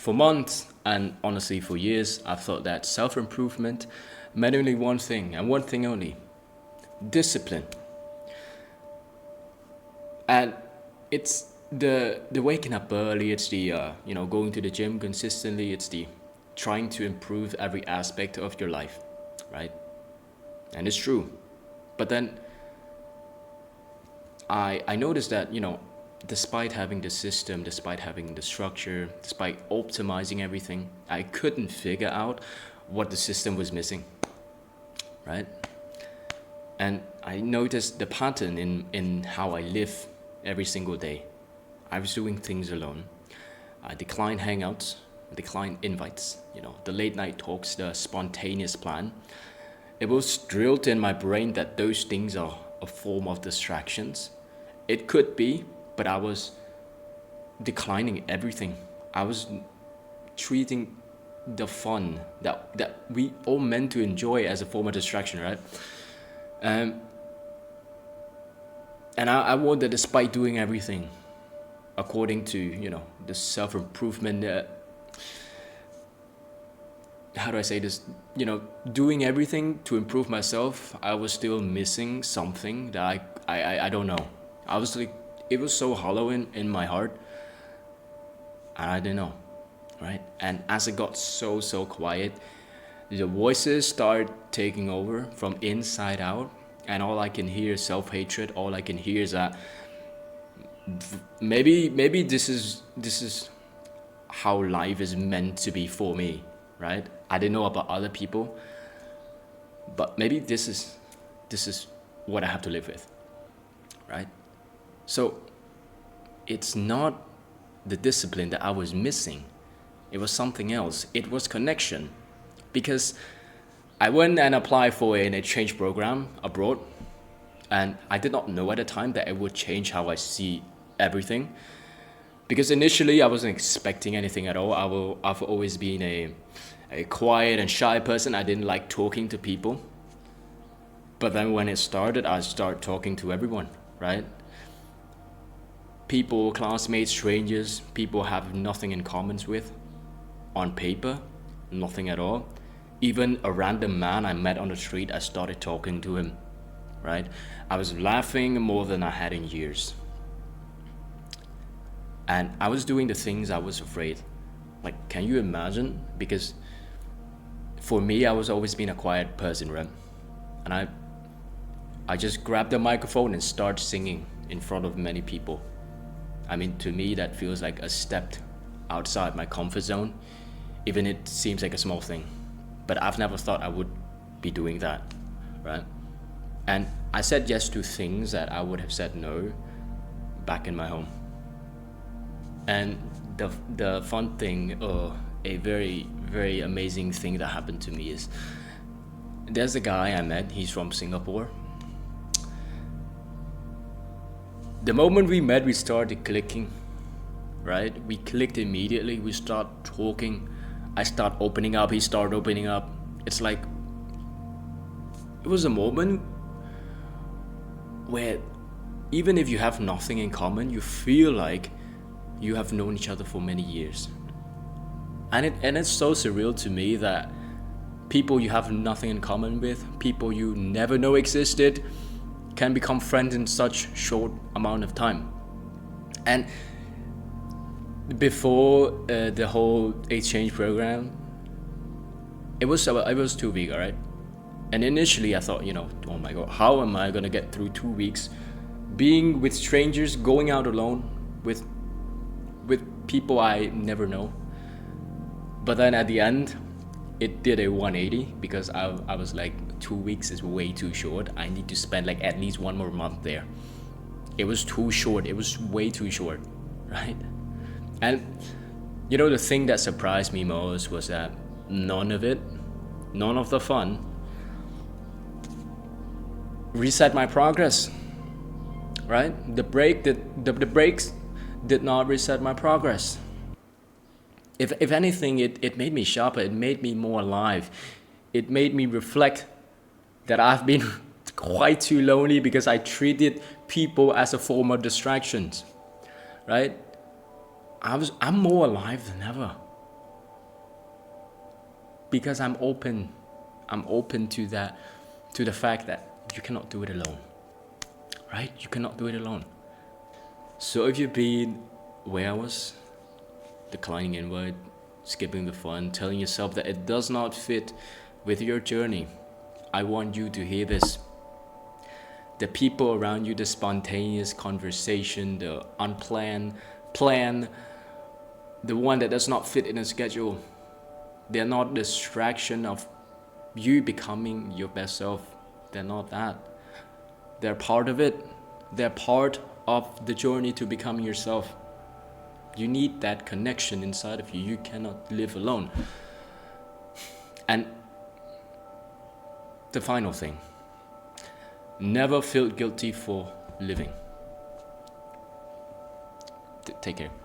For months and honestly for years, I've thought that self improvement meant only one thing and one thing only: discipline. And it's the waking up early, it's the going to the gym consistently, it's the trying to improve every aspect of your life, right? And it's true. But then I noticed that, despite having the system, despite having the structure, despite optimizing everything, I couldn't figure out what the system was missing, right? And I noticed the pattern in how I live every single day. I was doing things alone. I declined hangouts, declined invites, the late night talks, the spontaneous plan. It was drilled in my brain that those things are a form of distractions. It could be, but I was declining everything. I was treating the fun that we all meant to enjoy as a form of distraction, right? Um, and I wonder, despite doing everything according to the self improvement, how do I say this? Doing everything to improve myself, I was still missing something that I don't know. I was like, it was so hollow in my heart, and I didn't know, right? And as it got so quiet, the voices start taking over from inside out, and all I can hear is self hatred. All I can hear is that maybe this is how life is meant to be for me, right? I didn't know about other people, but maybe this is what I have to live with, right? So it's not the discipline that I was missing. It was something else. It was connection. Because I went and applied for an exchange program abroad, and I did not know at the time that it would change how I see everything. Because initially I wasn't expecting anything at all. I've always been a quiet and shy person. I didn't like talking to people. But then when it started, I started talking to everyone, right? People, classmates, strangers, people I have nothing in common with. On paper, nothing at all. Even a random man I met on the street, I started talking to him, right? I was laughing more than I had in years. And I was doing the things I was afraid. Like, can you imagine? Because for me, I was always been a quiet person, right? And I just grabbed the microphone and started singing in front of many people. I mean, to me, that feels like a step outside my comfort zone, even it seems like a small thing. But I've never thought I would be doing that, right? And I said yes to things that I would have said no back in my home. And the fun thing, or a very, very amazing thing that happened to me is, there's a guy I met, he's from Singapore. The moment we met, we started clicking, right? We clicked immediately. We start talking. I start opening up. He started opening up. It's like, it was a moment where even if you have nothing in common, you feel like you have known each other for many years. And it's so surreal to me that people you have nothing in common with, people you never know existed, can become friends in such short amount of time. And before the whole exchange program, it was 2 weeks, right? And initially I thought, oh my god, how am I gonna get through 2 weeks being with strangers, going out alone with people I never know? But then at the end, it did a 180, because I was like, 2 weeks is way too short. I need to spend like at least one more month there. It was too short. It was way too short, right? And the thing that surprised me most was that none of the fun reset my progress, right? The breaks did not reset my progress. If anything, it made me sharper. It made me more alive. It made me reflect that I've been quite too lonely because I treated people as a form of distractions, right? I'm more alive than ever. because I'm open. I'm open to that, to the fact that you cannot do it alone, right? You cannot do it alone. So if you've been where I was, declining inward, skipping the fun, telling yourself that it does not fit with your journey, I want you to hear this. The people around you, the spontaneous conversation, the unplanned plan, the one that does not fit in a schedule, they're not distraction of you becoming your best self. They're not that. They're part of it. They're part of the journey to become yourself. You need that connection inside of you. You cannot live alone. And the final thing, never feel guilty for living. Take care.